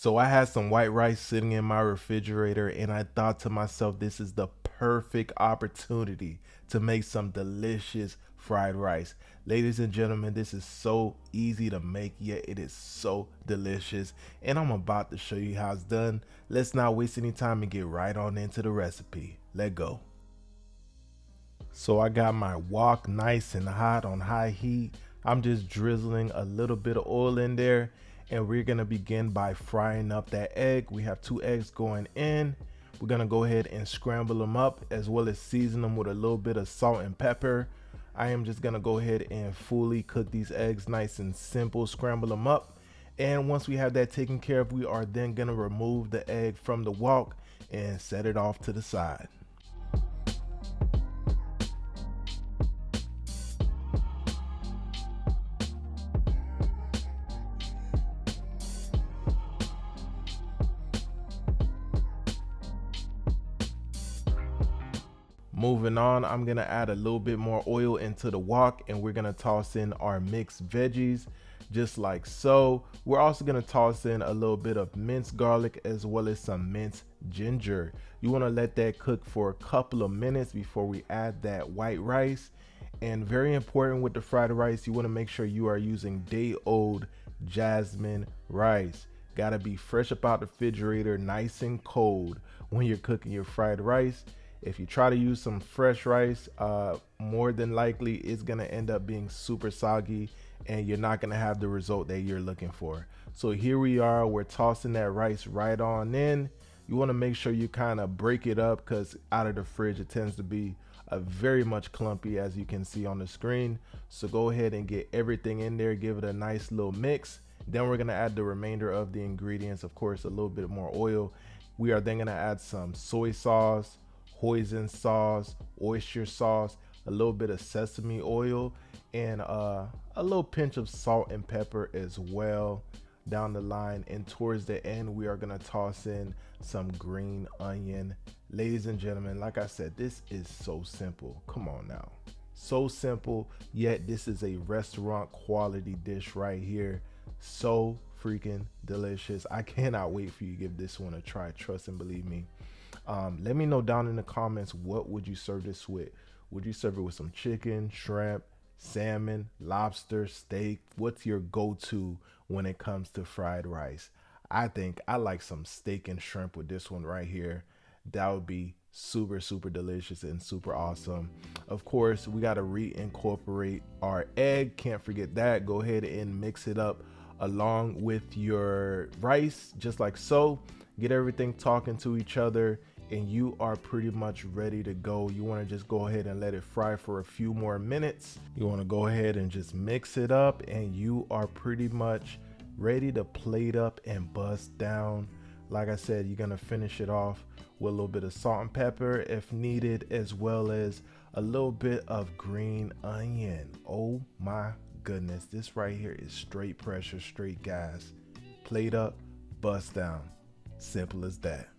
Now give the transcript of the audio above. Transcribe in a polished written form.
So I had some white rice sitting in my refrigerator and I thought to myself, this is the perfect opportunity to make some delicious fried rice. Ladies and gentlemen, this is so easy to make, yet it is so delicious. And I'm about to show you how it's done. Let's not waste any time and get right on into the recipe. Let's go. So I got my wok nice and hot on high heat. I'm just drizzling a little bit of oil in there, and we're gonna begin by frying up that egg. We have 2 eggs going in. We're gonna go ahead and scramble them up as well as season them with a little bit of salt and pepper. I am just gonna go ahead and fully cook these eggs nice and simple, scramble them up. And once we have that taken care of, we are then gonna remove the egg from the wok and set it off to the side. Moving on, I'm gonna add a little bit more oil into the wok and we're gonna toss in our mixed veggies just like so. We're also gonna toss in a little bit of minced garlic as well as some minced ginger. You wanna let that cook for a couple of minutes before we add that white rice. And very important with the fried rice, you wanna make sure you are using day-old Jasmine rice. Gotta be fresh up out the refrigerator, nice and cold when you're cooking your fried rice. If you try to use some fresh rice, more than likely it's gonna end up being super soggy and you're not gonna have the result that you're looking for. So here we are, we're tossing that rice right on in. You wanna make sure you kind of break it up because out of the fridge it tends to be very much clumpy as you can see on the screen. So go ahead and get everything in there, give it a nice little mix. Then we're gonna add the remainder of the ingredients, of course, a little bit more oil. We are then gonna add some soy sauce, Hoisin sauce, oyster sauce, a little bit of sesame oil, and a little pinch of salt and pepper as well down the line. And towards the end, we are gonna toss in some green onion. Ladies and gentlemen, like I said, this is so simple. Come on now. So simple, yet this is a restaurant quality dish right here. So freaking delicious. I cannot wait for you to give this one a try. Trust and believe me. Let me know down in the comments, what would you serve this with? Would you serve it with some chicken, shrimp, salmon, lobster, steak? What's your go-to when it comes to fried rice? I think I like some steak and shrimp with this one right here. That would be super, super delicious and super awesome. Of course, we got to reincorporate our egg. Can't forget that. Go ahead and mix it up along with your rice, just like so. Get everything talking to each other and you are pretty much ready to go. You want to just go ahead and let it fry for a few more minutes. You want to go ahead and just mix it up and you are pretty much ready to plate up and bust down. Like I said, you're going to finish it off with a little bit of salt and pepper if needed, as well as a little bit of green onion. Oh my goodness, this right here is straight pressure, straight gas. Plate up, bust down. Simple as that.